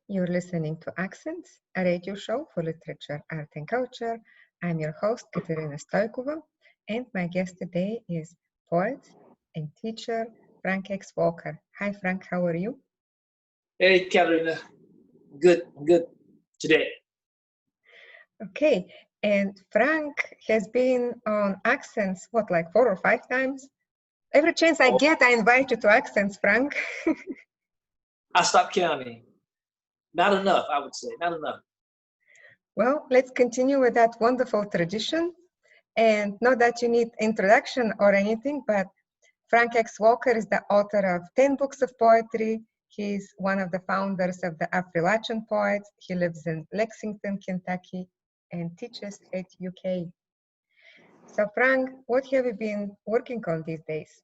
You're listening to Accents, a radio show for literature, art, and culture. I'm your host, Katerina Stoikova, and my guest today is poet and teacher Frank X. Walker. Hi, Frank, how are you? Hey, Katerina. Good today. Okay, and Frank has been on Accents, like 4 or 5 times? Every chance I get, I invite you to Accents, Frank. I stopped counting. Not enough, I would say, not enough. Well, let's continue with that wonderful tradition. And not that you need introduction or anything, but Frank X. Walker is the author of 10 books of poetry. He's one of the founders of the Affrilacian Poets. He lives in Lexington, Kentucky, and teaches at UK. So Frank, what have you been working on these days?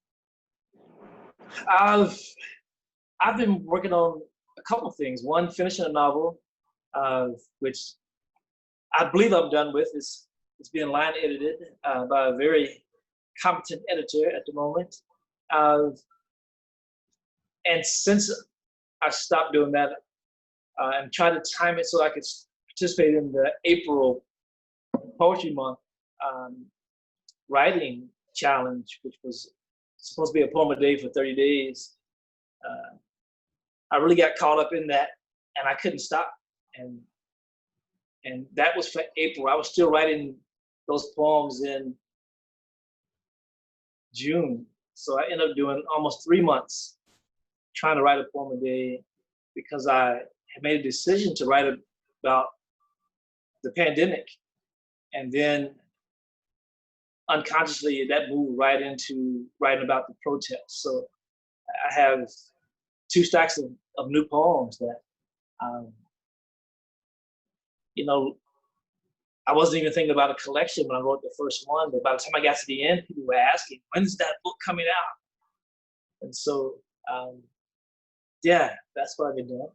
I've been working on a couple of things. One, finishing a novel, which I believe I'm done with. It's being line edited by a very competent editor at the moment. And since I stopped doing that, I'm trying to time it so I could participate in the April Poetry Month writing challenge, which was supposed to be a poem a day for 30 days. I really got caught up in that, and I couldn't stop. And that was for April. I was still writing those poems in June. So I ended up doing almost 3 months trying to write a poem a day because I had made a decision to write about the pandemic. And then unconsciously that moved right into writing about the protests. So I have 2 stacks of new poems that, I wasn't even thinking about a collection when I wrote the first one, but by the time I got to the end, people were asking, when's that book coming out? And so, that's what I've been doing.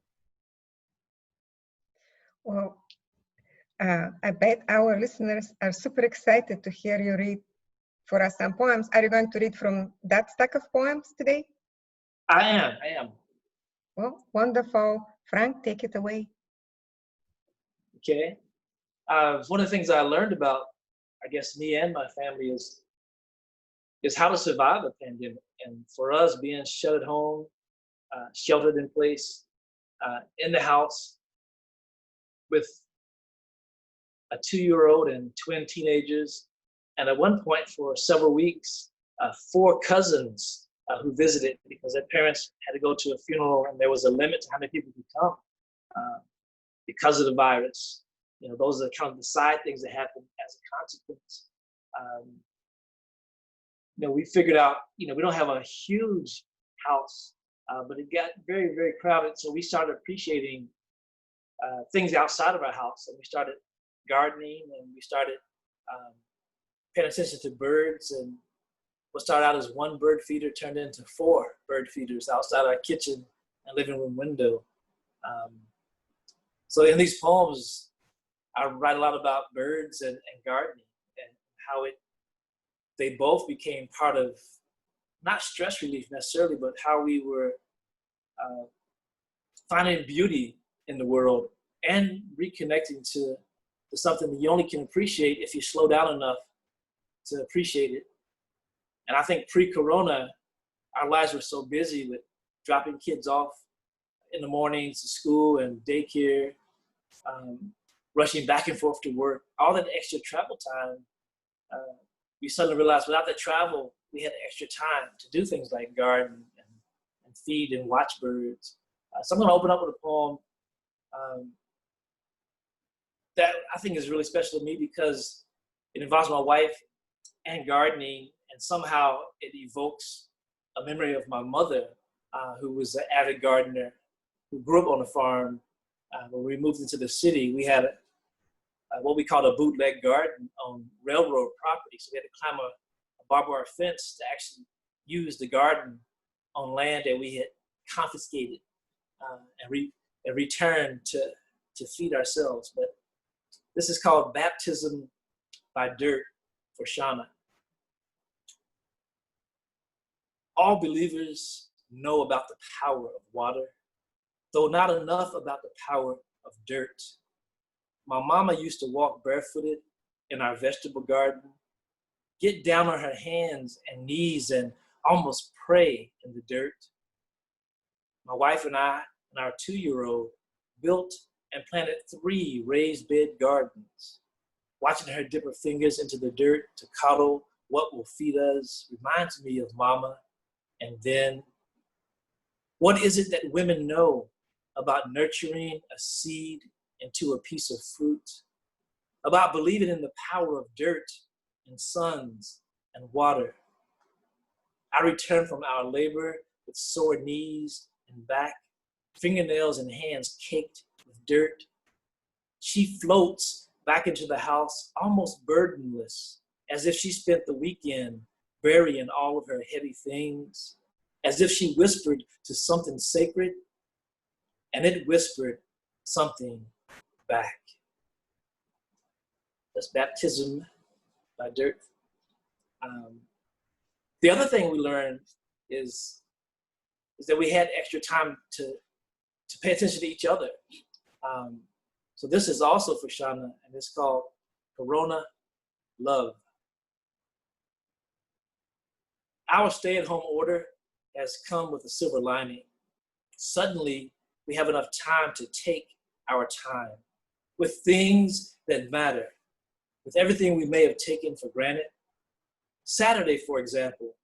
Well, I bet our listeners are super excited to hear you read for us some poems. Are you going to read from that stack of poems today? I am. Well, wonderful. Frank, take it away. Okay. One of the things I learned about, I guess, me and my family is how to survive a pandemic. And for us, being shut at home, sheltered in place, in the house with a 2-year-old and twin teenagers. And at one point for several weeks, 4 cousins who visited because their parents had to go to a funeral and there was a limit to how many people could come because of the virus. Those are kind of the side things that happen as a consequence. We figured out, we don't have a huge house, but it got very, very crowded. So we started appreciating things outside of our house. And we started gardening and we started paying attention to birds. And what started out as 1 bird feeder turned into 4 bird feeders outside our kitchen and living room window. So in these poems, I write a lot about birds and gardening and how they both became part of, not stress relief necessarily, but how we were finding beauty in the world and reconnecting to something that you only can appreciate if you slow down enough to appreciate it. And I think pre-corona, our lives were so busy with dropping kids off in the mornings to school and daycare, rushing back and forth to work, all that extra travel time. We suddenly realized without the travel, we had extra time to do things like garden and feed and watch birds. So I'm going to open up with a poem that I think is really special to me because it involves my wife and gardening, and somehow it evokes a memory of my mother, who was an avid gardener, who grew up on a farm. When we moved into the city, we had what we called a bootleg garden on railroad property. So we had to climb a barbed wire fence to actually use the garden on land that we had confiscated and returned to feed ourselves. But this is called Baptism by Dirt for Shauna. All believers know about the power of water, though not enough about the power of dirt. My mama used to walk barefooted in our vegetable garden, get down on her hands and knees and almost pray in the dirt. My wife and I and our 2-year-old built and planted 3 raised bed gardens. Watching her dip her fingers into the dirt to coddle what will feed us reminds me of Mama. And then, what is it that women know about nurturing a seed into a piece of fruit? About believing in the power of dirt and suns and water? I return from our labor with sore knees and back, fingernails and hands caked with dirt. She floats back into the house almost burdenless, as if she spent the weekend burying all of her heavy things, as if she whispered to something sacred, and it whispered something back. That's baptism by dirt. The other thing we learned is that we had extra time to pay attention to each other. So this is also for Shauna, and it's called Verona Love. Our stay-at-home order has come with a silver lining. Suddenly, we have enough time to take our time with things that matter, with everything we may have taken for granted. Saturday, for example,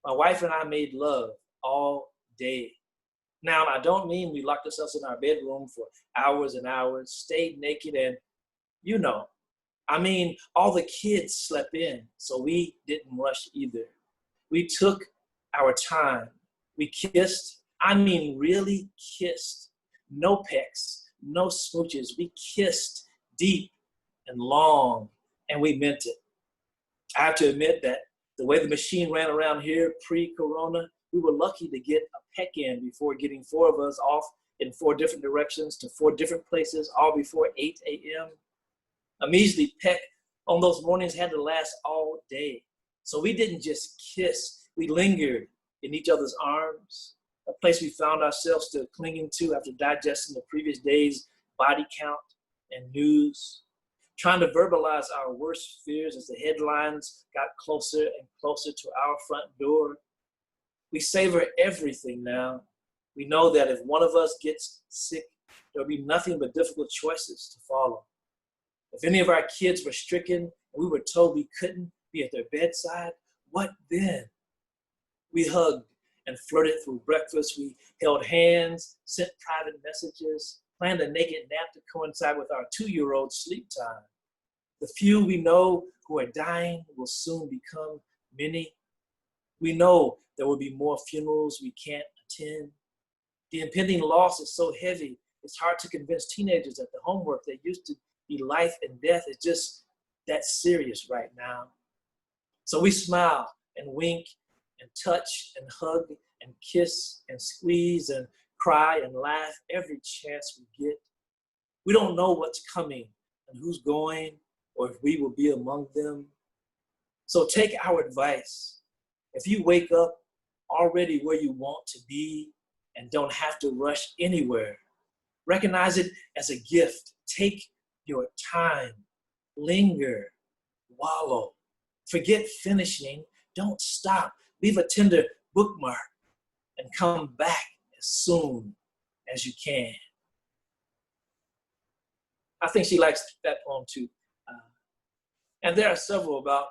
my wife and I made love all day. Now, I don't mean we locked ourselves in our bedroom for hours and hours, stayed naked, and I mean all the kids slept in, so we didn't rush either. We took our time. We kissed, I mean really kissed. No pecks, no smooches. We kissed deep and long, and we meant it. I have to admit that the way the machine ran around here pre-corona, we were lucky to get a peck in before getting 4 of us off in 4 different directions to 4 different places, all before 8 a.m. A measly peck on those mornings had to last all day. So we didn't just kiss, we lingered in each other's arms, a place we found ourselves still clinging to after digesting the previous day's body count and news, trying to verbalize our worst fears as the headlines got closer and closer to our front door. We savor everything now. We know that if one of us gets sick, there'll be nothing but difficult choices to follow. If any of our kids were stricken and we were told we couldn't be at their bedside, what then? We hugged and flirted through breakfast. We held hands, sent private messages, planned a naked nap to coincide with our 2-year-old sleep time. The few we know who are dying will soon become many. We know there will be more funerals we can't attend. The impending loss is so heavy, it's hard to convince teenagers that the homework that used to be life and death is just that serious right now. So we smile and wink and touch and hug and kiss and squeeze and cry and laugh every chance we get. We don't know what's coming and who's going or if we will be among them. So take our advice. If you wake up already where you want to be and don't have to rush anywhere, recognize it as a gift. Take your time, linger, wallow. Forget finishing, don't stop. Leave a tender bookmark and come back as soon as you can. I think she likes that poem too. And there are several about,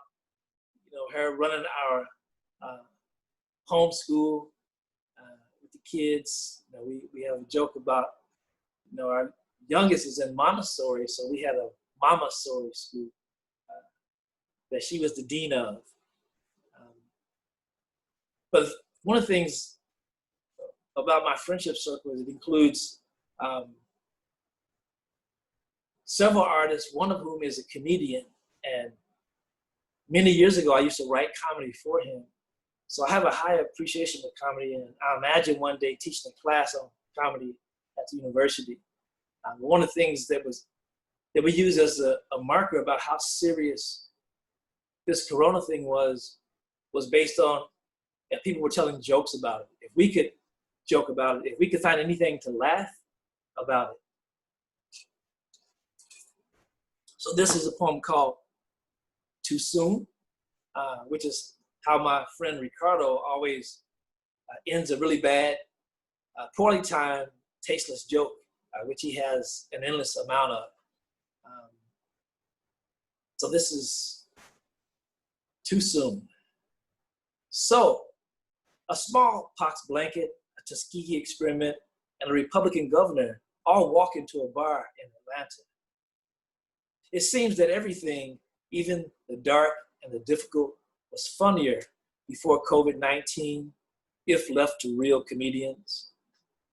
her running our homeschool with the kids. We have a joke about, our youngest is in Montessori, so we had a Mama-sori school that she was the dean of. But one of the things about my friendship circle is it includes several artists, one of whom is a comedian. And many years ago, I used to write comedy for him. So I have a high appreciation for comedy, and I imagine one day teaching a class on comedy at the university. One of the things that we use as a marker about how serious this corona thing was based on if people were telling jokes about it. If we could joke about it, if we could find anything to laugh about it. So this is a poem called Too Soon, which is how my friend Ricardo always ends a really bad, poorly timed, tasteless joke, which he has an endless amount of. So this is Too Soon. So, a smallpox blanket, a Tuskegee experiment, and a Republican governor all walk into a bar in Atlanta. It seems that everything, even the dark and the difficult, was funnier before COVID-19, if left to real comedians.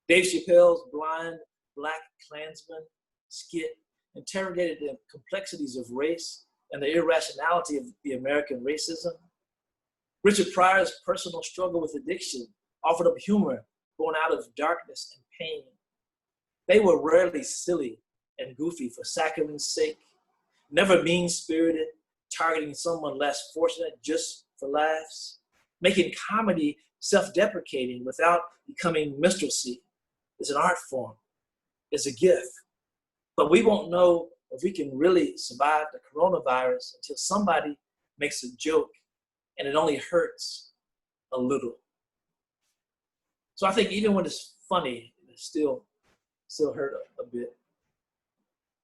Dave Chappelle's blind Black Klansman skit interrogated the complexities of race and the irrationality of the American racism. Richard Pryor's personal struggle with addiction offered up humor born out of darkness and pain. They were rarely silly and goofy for saccharin's sake, never mean-spirited, targeting someone less fortunate just for laughs, making comedy self-deprecating without becoming minstrelsy is an art form, is a gift. But we won't know if we can really survive the coronavirus until somebody makes a joke and it only hurts a little. So I think even when it's funny, it still hurt a bit.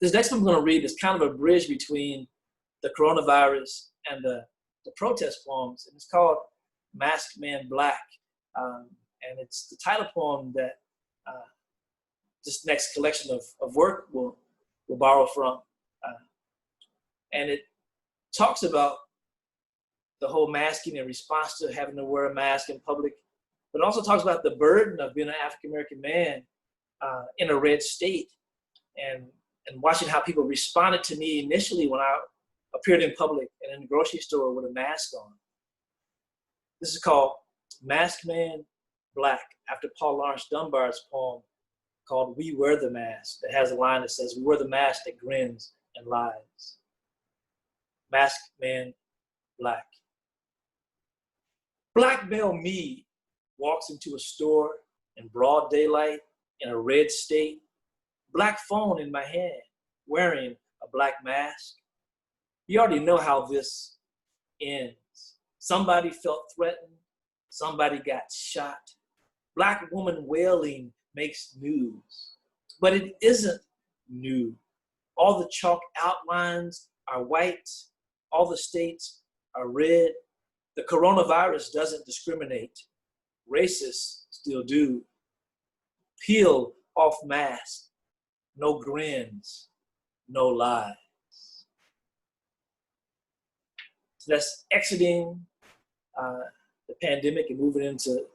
This next one I'm going to read is kind of a bridge between the coronavirus and the protest poems, and it's called Masked Man Black. And it's the title poem that this next collection of work will borrow from. And it talks about the whole masking in response to having to wear a mask in public, but it also talks about the burden of being an African-American man in a red state, and watching how people responded to me initially when I appeared in public and in the grocery store with a mask on. This is called Masked Man Black, after Paul Laurence Dunbar's poem called We Wear the Mask, that has a line that says, "We wear the mask that grins and lies." Masked Man Black. Black male me walks into a store in broad daylight in a red state, black phone in my hand, wearing a black mask. You already know how this ends. Somebody felt threatened, somebody got shot. Black woman wailing makes news, but it isn't new. All the chalk outlines are white, all the states are red. The coronavirus doesn't discriminate. Racists still do. Peel off masks, no grins, no lies. So that's exiting the pandemic and moving into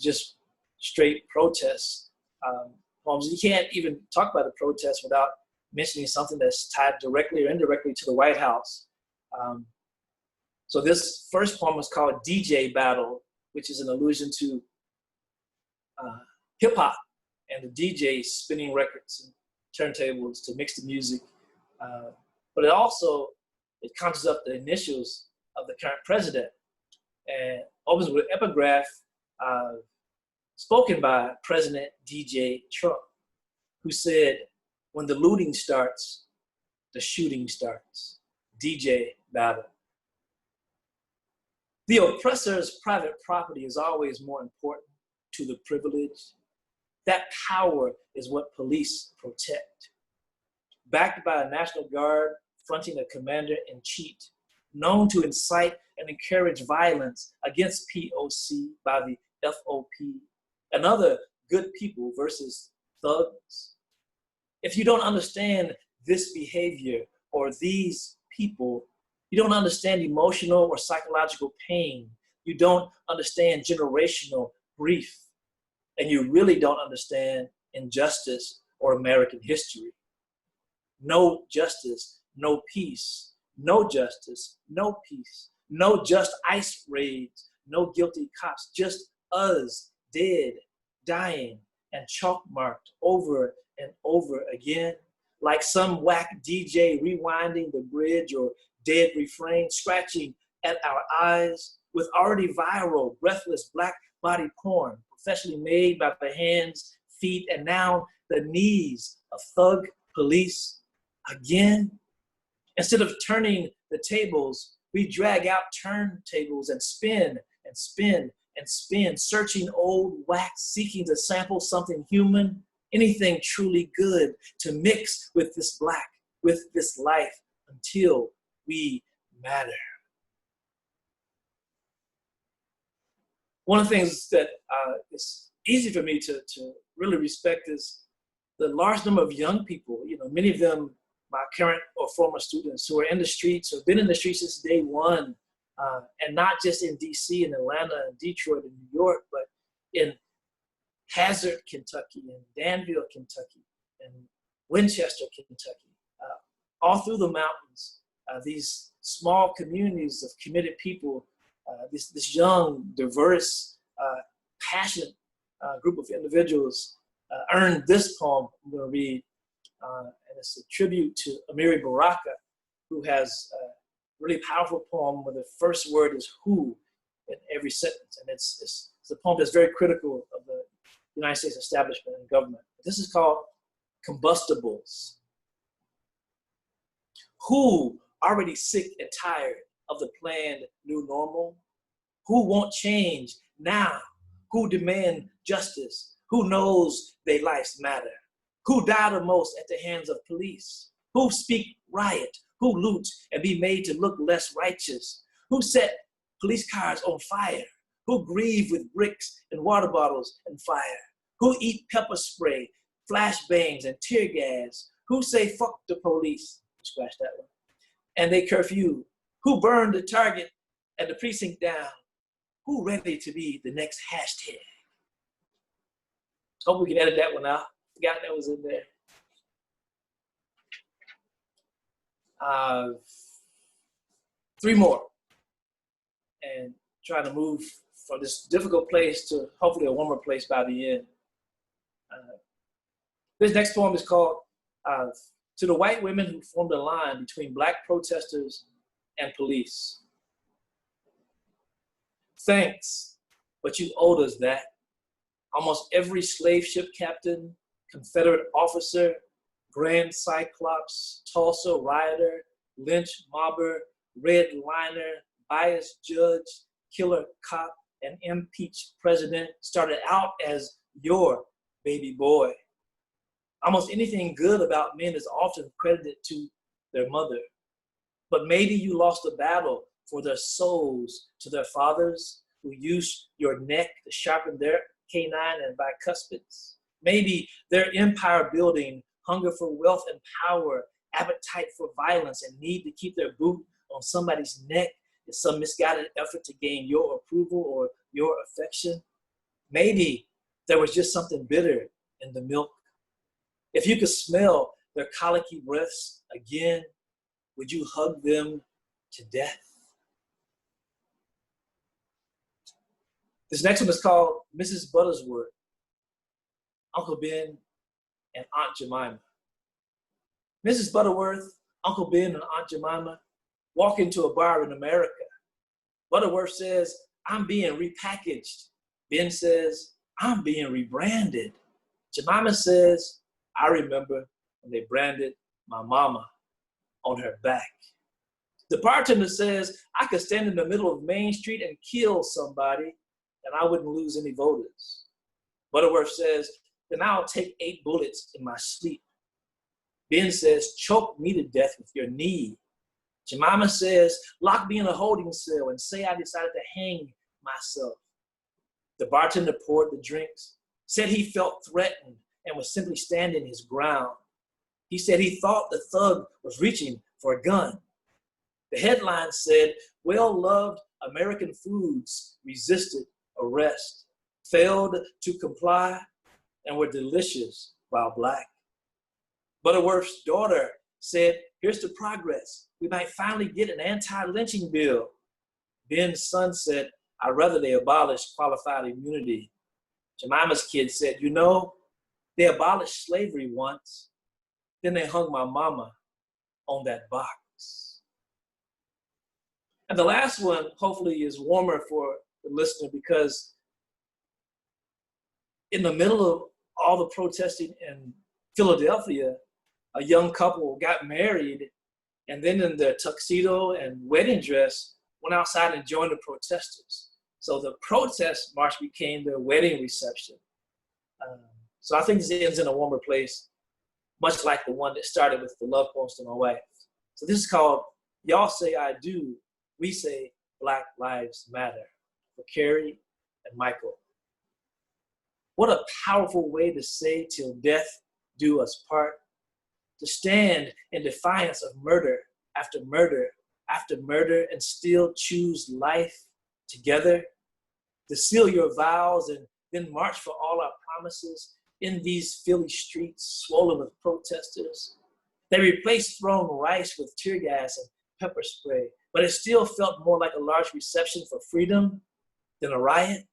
just straight protests. Poems. You can't even talk about a protest without mentioning something that's tied directly or indirectly to the White House. So this first poem is called DJ Battle, which is an allusion to hip hop and the DJs spinning records and turntables to mix the music. But it conjures up the initials of the current president, and opens with an epigraph spoken by President DJ Trump, who said, "When the looting starts, the shooting starts." DJ Battle. The oppressor's private property is always more important to the privileged. That power is what police protect. Backed by a National Guard fronting a commander-in-chief, known to incite and encourage violence against POC by the FOP and other good people versus thugs. If you don't understand this behavior or these people, you don't understand emotional or psychological pain. You don't understand generational grief. And you really don't understand injustice or American history. No justice, no peace. No justice, no peace. No just ICE raids, no guilty cops. Just us, dead, dying, and chalk marked over and over again. Like some whack DJ rewinding the bridge or dead refrain, scratching at our eyes with already viral, breathless black body porn, professionally made by the hands, feet, and now the knees of thug police again? Instead of turning the tables, we drag out turntables and spin and spin and spin, searching old wax, seeking to sample something human, anything truly good to mix with this black, with this life until we matter. One of the things that is easy for me to really respect is the large number of young people, many of them my current or former students who are in the streets or been in the streets since day one, and not just in DC and Atlanta and Detroit and New York, but in Hazard, Kentucky, and Danville, Kentucky, and Winchester, Kentucky, all through the mountains, these small communities of committed people, this young, diverse, passionate group of individuals earned this poem I'm going to read. And it's a tribute to Amiri Baraka, who has a really powerful poem where the first word is who in every sentence. And it's a poem that's very critical of the United States establishment and government. This is called Combustibles. Who already sick and tired of the planned new normal? Who won't change now? Who demand justice? Who knows their lives matter? Who die the most at the hands of police? Who speak riot? Who loot and be made to look less righteous? Who set police cars on fire? Who grieve with bricks and water bottles and fire? Who eat pepper spray, flashbangs, and tear gas? Who say fuck the police? Scratch that one. And they curfew. Who burned the Target and the precinct down? Who ready to be the next hashtag? Hope we can edit that one out. Forgot that was in there. Three more. And trying to move from this difficult place to hopefully a warmer place by the end. This next poem is called To the White Women Who Formed a Line Between Black Protesters and Police. Thanks, but you owed us that. Almost every slave ship captain, Confederate officer, Grand Cyclops, Tulsa rioter, lynch mobber, redliner, biased judge, killer cop, and impeached president started out as your baby boy. Almost anything good about men is often credited to their mother. But maybe you lost a battle for their souls to their fathers who used your neck to sharpen their canine and bicuspids. Maybe their empire building, hunger for wealth and power, appetite for violence, and need to keep their boot on somebody's neck is some misguided effort to gain your approval or your affection. Maybe there was just something bitter in the milk. If you could smell their colicky breaths again, would you hug them to death? This next one is called Mrs. Buttersworth, Uncle Ben, and Aunt Jemima. Mrs. Butterworth, Uncle Ben, and Aunt Jemima walk into a bar in America. Butterworth says, I'm being repackaged. Ben says, I'm being rebranded. Jemima says, I remember when they branded my mama on her back. The bartender says, I could stand in the middle of Main Street and kill somebody and I wouldn't lose any voters. Butterworth says, then I'll take 8 bullets in my sleep. Ben says, choke me to death with your knee. Jemima says, lock me in a holding cell and say I decided to hang myself. The bartender poured the drinks, said he felt threatened and was simply standing his ground. He said he thought the thug was reaching for a gun. The headline said, well-loved American foods resisted arrest, failed to comply, and were delicious while Black. Butterworth's daughter said, here's the progress. We might finally get an anti-lynching bill. Ben's son said, I'd rather they abolish qualified immunity. Jemima's kid said, you know, they abolished slavery once, then they hung my mama on that box. And the last one, hopefully, is warmer for the listener because in the middle of all the protesting and Philadelphia, a young couple got married, and then in their tuxedo and wedding dress, went outside and joined the protesters. So the protest march became their wedding reception. So I think this ends in a warmer place, much like the one that started with the love poems to my wife. So this is called Y'all Say I Do, We Say Black Lives Matter, for Carrie and Michael. What a powerful way to say till death do us part, to stand in defiance of murder after murder after murder and still choose life together, to seal your vows and then march for all our promises in these Philly streets swollen with protesters. They replaced thrown rice with tear gas and pepper spray, but it still felt more like a large reception for freedom than a riot.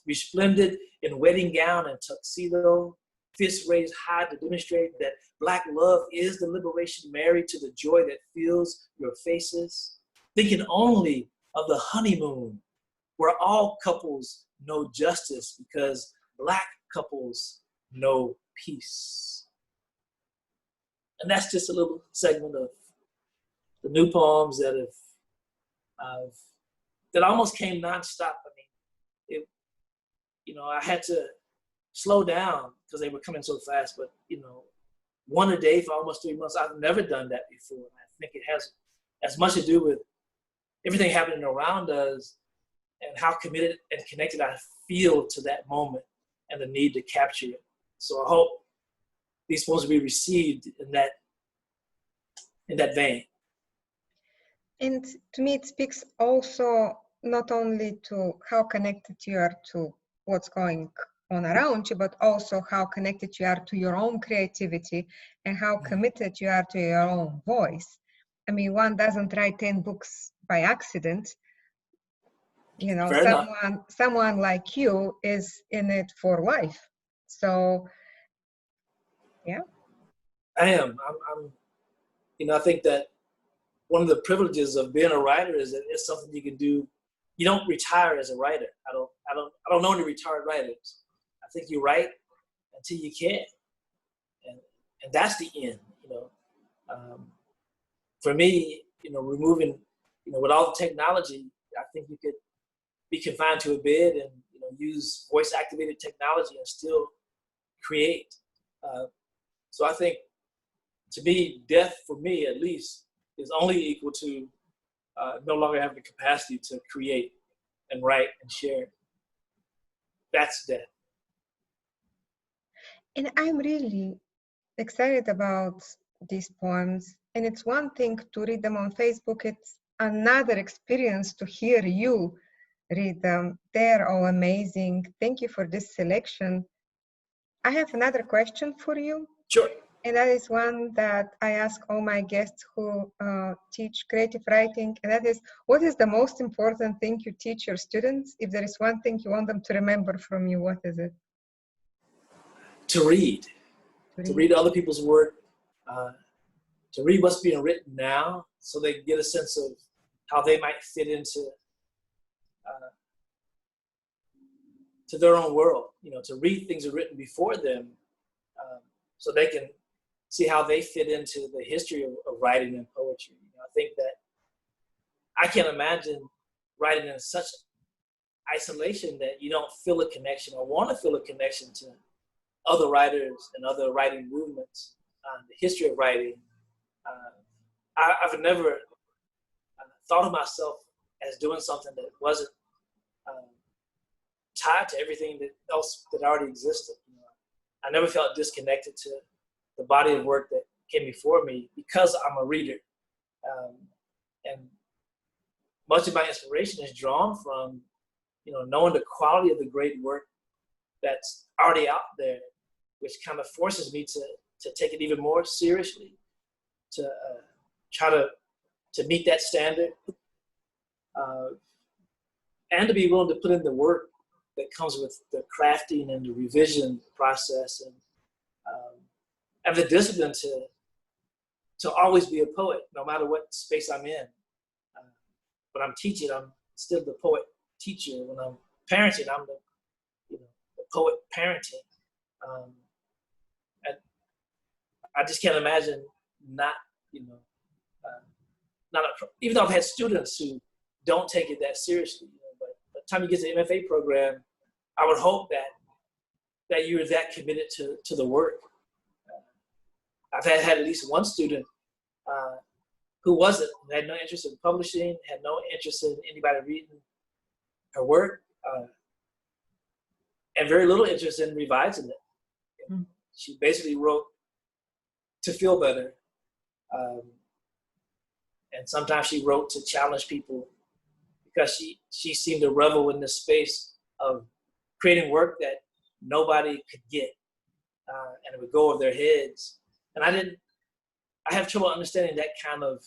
Resplendent in wedding gown and tuxedo, fists raised high to demonstrate that Black love is the liberation married to the joy that fills your faces. Thinking only of the honeymoon, where all couples know justice because Black couples know peace. And that's just a little segment of the new poems that that almost came nonstop. I mean, I had to slow down because they were coming so fast, but one a day for almost 3 months. I've never done that before. And I think it has as much to do with everything happening around us and how committed and connected I feel to that moment and the need to capture it. So I hope these poems will be received in that vein. And to me, it speaks also not only to how connected you are to what's going on around you, but also how connected you are to your own creativity and how committed you are to your own voice. I mean, one doesn't write 10 books by accident. Someone like you is in it for life. So, yeah. I am. I think that one of the privileges of being a writer is that it's something you can do. You don't retire as a writer. I don't know any retired writers. I think you write until you can, and that's the end. For me, removing, with all the technology, I think you could be confined to a bed and use voice activated technology and still create. So I think, to me, death for me at least is only equal to no longer having the capacity to create and write and share. That's death. And I'm really excited about these poems. And it's one thing to read them on Facebook. It's another experience to hear you read them. They're all amazing. Thank you for this selection. I have another question for you. Sure. And that is one that I ask all my guests who teach creative writing. And that is, what is the most important thing you teach your students? If there is one thing you want them to remember from you, what is it? To read. To read other people's work. To read what's being written now so they can get a sense of how they might fit into to their own world. To read things that are written before them so they can see how they fit into the history of writing and poetry. I think that I can't imagine writing in such isolation that you don't feel a connection or want to feel a connection to other writers and other writing movements, the history of writing. I've never thought of myself as doing something that wasn't tied to everything else that already existed. I never felt disconnected to the body of work that came before me because I'm a reader. And much of my inspiration is drawn from, knowing the quality of the great work that's already out there, which kind of forces me to take it even more seriously, to try to meet that standard, and to be willing to put in the work that comes with the crafting and the revision process, and the discipline to always be a poet, no matter what space I'm in. When I'm teaching, I'm still the poet teacher. When I'm parenting, I'm the poet parenting. I just can't imagine not, even though I've had students who don't take it that seriously, but by the time you get to the MFA program, I would hope that you're that committed to the work. I've had at least one student who had no interest in publishing, had no interest in anybody reading her work, and very little interest in revising it. She basically wrote to feel better. And sometimes she wrote to challenge people because she seemed to revel in this space of creating work that nobody could get, and it would go over their heads. And I have trouble understanding that kind of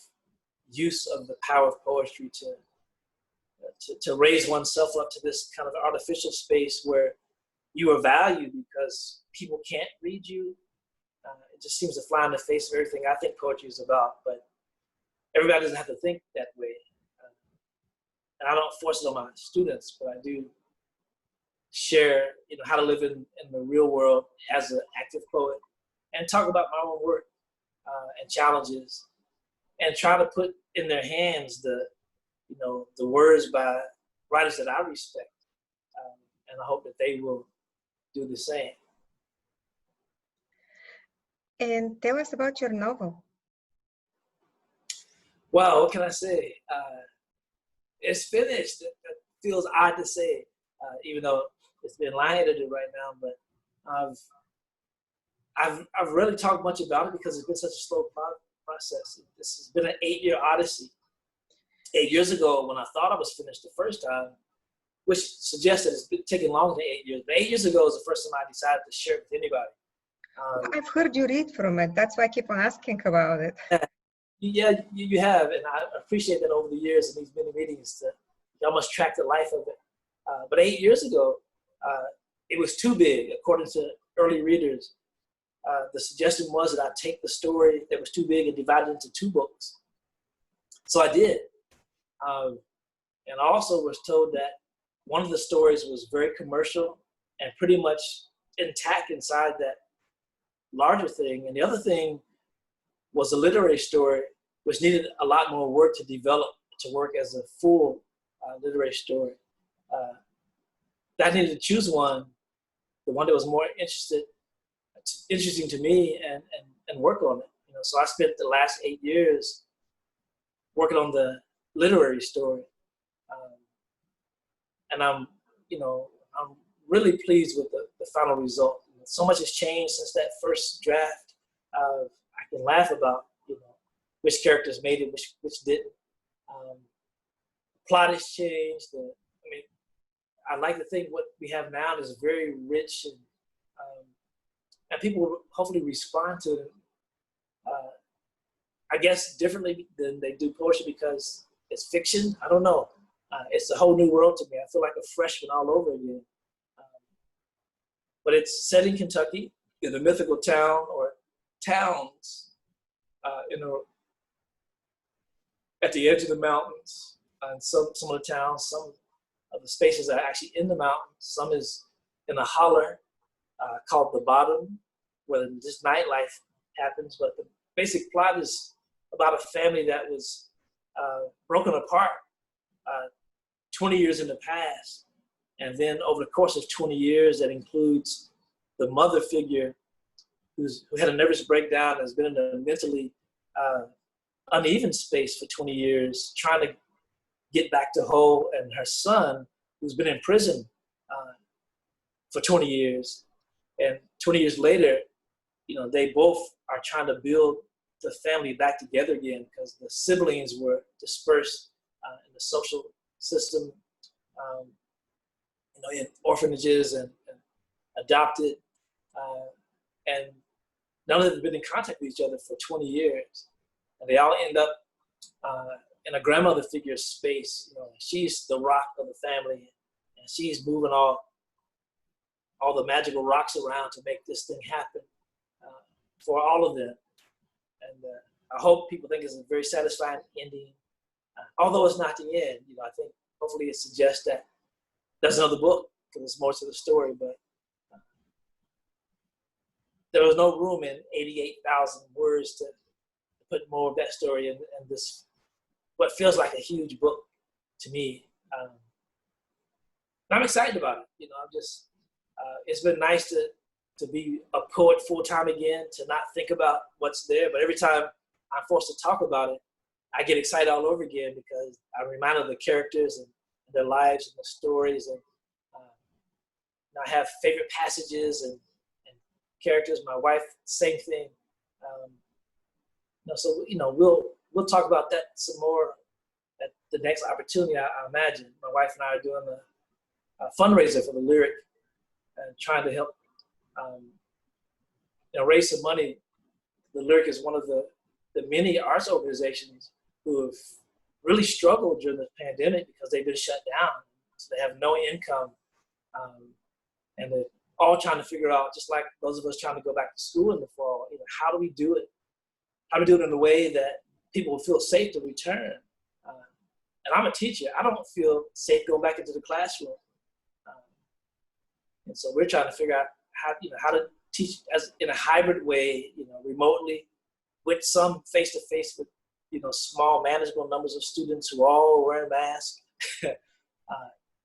use of the power of poetry to raise oneself up to this kind of artificial space where you are valued because people can't read you. It just seems to fly in the face of everything I think poetry is about, but everybody doesn't have to think that way. And I don't force it on my students, but I do share, how to live in the real world as an active poet and talk about my own work and challenges and try to put in their hands the words by writers that I respect. And I hope that they will do the same. And tell us about your novel. Well, what can I say? It's finished. It feels odd to say, even though it's been line edited right now. But I've really talked much about it because it's been such a slow process. This has been an 8-year odyssey. 8 years ago, when I thought I was finished the first time, which suggests that it's been taking longer than 8 years. But 8 years ago was the first time I decided to share it with anybody. I've heard you read from it. That's why I keep on asking about it. Yeah, you have, and I appreciate that over the years in these many meetings you almost track the life of it. But 8 years ago, it was too big, according to early readers. The suggestion was that I take the story that was too big and divide it into 2 books. So I did. And I also was told that one of the stories was very commercial and pretty much intact inside that larger thing. And the other thing was a literary story, which needed a lot more work to develop to work as a full literary story. I needed to choose one, the one that was more interesting to me, and work on it. So I spent the last 8 years working on the literary story, and I'm really pleased with the final result. So much has changed since that first draft. I can laugh about which characters made it, which didn't. Plot has changed. I like to think what we have now is very rich, and people will hopefully respond to it. I guess differently than they do poetry because it's fiction. I don't know. It's a whole new world to me. I feel like a freshman all over again. But it's set in Kentucky, in the mythical town or towns, at the edge of the mountains. And some of the towns, some of the spaces are actually in the mountains. Some is in a holler called the Bottom, where this nightlife happens. But the basic plot is about a family that was broken apart 20 years in the past. And then over the course of 20 years, that includes the mother figure who had a nervous breakdown, has been in a mentally uneven space for 20 years, trying to get back to whole, and her son, who's been in prison for 20 years. And 20 years later, they both are trying to build the family back together again because the siblings were dispersed in the social system, in orphanages and adopted, and none of them have been in contact with each other for 20 years. And they all end up in a grandmother figure space. She's the rock of the family, and she's moving all the magical rocks around to make this thing happen for all of them. And I hope people think it's a very satisfying ending, although it's not the end. I think hopefully it suggests that there's another book because there's more to the story. But there was no room in 88,000 words to put more of that story in this, what feels like a huge book to me. I'm excited about it. You know, I'm just, it's been nice to be a poet full-time again, to not think about what's there. But every time I'm forced to talk about it, I get excited all over again, because I'm reminded of the characters and their lives and the stories. And I have favorite passages and characters. My wife, same thing. So, you know, we'll talk about that some more at the next opportunity, I imagine. My wife and I are doing a fundraiser for the Lyric and trying to help raise some money. The Lyric is one of the many arts organizations who have really struggled during the pandemic because they've been shut down. So they have no income, and they're all trying to figure out, just like those of us trying to go back to school in the fall, you know, how do we do it? How do we do it in a way that people will feel safe to return? And I'm a teacher. I don't feel safe going back into the classroom. And so we're trying to figure out how to teach as in a hybrid way, you know, remotely, with some face-to-face with, you know, small manageable numbers of students who all wear masks.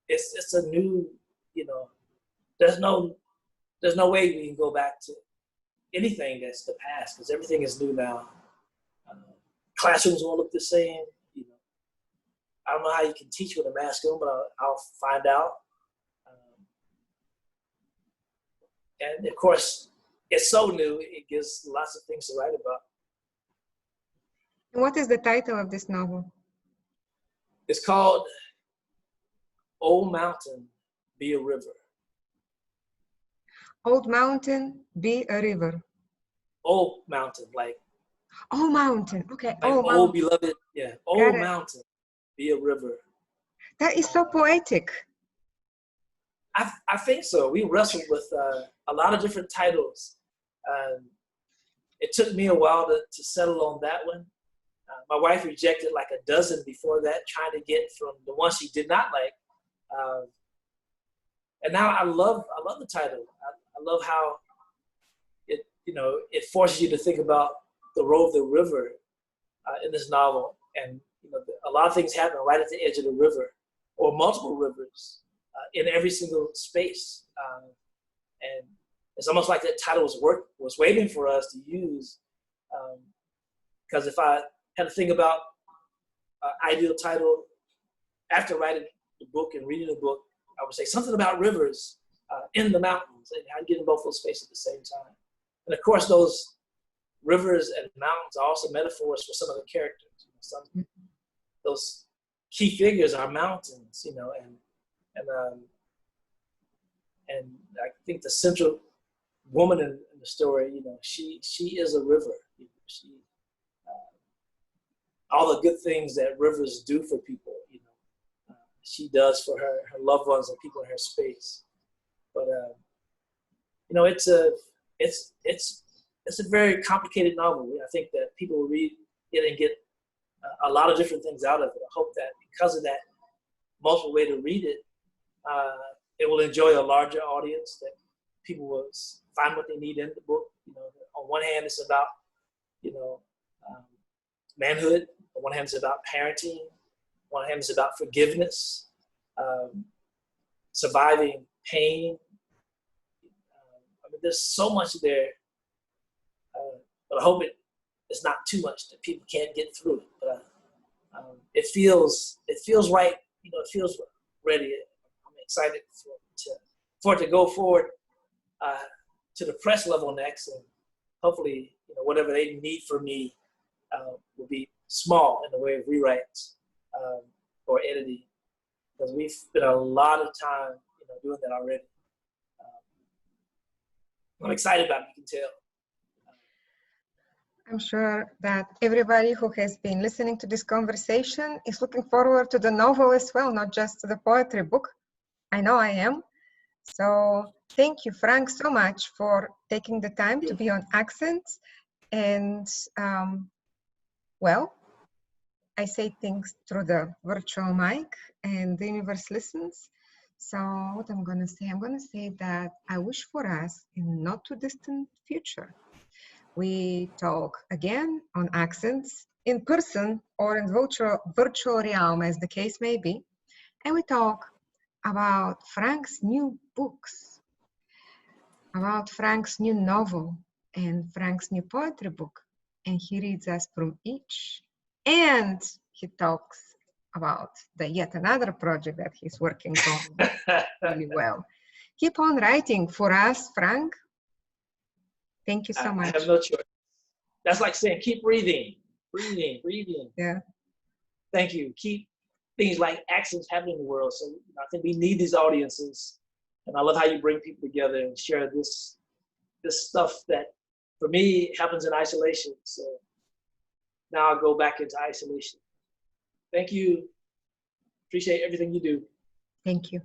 It's a new, you know, there's no way we can go back to anything that's the past, because everything is new now. Classrooms won't look the same. You know, I don't know how you can teach with a mask on, but I'll find out. And of course, it's so new, it gives lots of things to write about. And what is the title of this novel? It's called Old Mountain, Be a River. Old Mountain, Be a River. Old Mountain, like. Oh, mountain. Okay. Like old old mountain. beloved, yeah. Old Mountain, Be a River. That is so poetic. I think so. We wrestled with a lot of different titles. It took me a while to settle on that one. My wife rejected like a dozen before that, trying to get from the one she did not like. And now I love the title. I love how it, you know, it forces you to think about the role of the river in this novel. And, you know, a lot of things happen right at the edge of the river, or multiple rivers in every single space. And it's almost like that title was waiting for us to use. Because if I had to think about an ideal title after writing the book and reading the book, I would say something about rivers in the mountains, and how to get in both those spaces at the same time. And of course, those rivers and mountains are also metaphors for some of the characters. You know, those key figures are mountains, you know, and I think the central woman in the story, you know, she is a river. You know, she all the good things that rivers do for people, you know, she does for her loved ones and people in her space. But you know, it's a very complicated novel. I think that people will read it and get a lot of different things out of it. I hope that because of that multiple way to read it, it will enjoy a larger audience, that people will find what they need in the book. You know, on one hand, it's about, you know, manhood. On one hand, it's about parenting. On one hand, it's about forgiveness, surviving pain. I mean, there's so much there, but I hope it's not too much that people can't get through it. But it feels right. You know, it feels ready. I'm excited for it to go forward to the press level next, and hopefully, you know, whatever they need from me will be small in the way of rewrites or editing, because we've spent a lot of time, you know, doing that already. I'm excited about it, you can tell. I'm sure that everybody who has been listening to this conversation is looking forward to the novel as well, not just to the poetry book. I know I am. So thank you, Frank, so much for taking the time to be on Accents. And well, I say things through the virtual mic and the universe listens. So what I'm going to say, I'm going to say that I wish for us in not too distant future, we talk again on accents in person or in virtual realm, as the case may be. And we talk about Frank's new books, about Frank's new novel and Frank's new poetry book. And he reads us from each. And he talks about the yet another project that he's working on really well. Keep on writing for us, Frank. Thank you so much. I have no choice. That's like saying, keep breathing, breathing, breathing. Yeah. Thank you. Keep things like accents happening in the world. So I think we need these audiences. And I love how you bring people together and share this stuff that, for me, happens in isolation. So now I'll go back into isolation. Thank you. Appreciate everything you do. Thank you.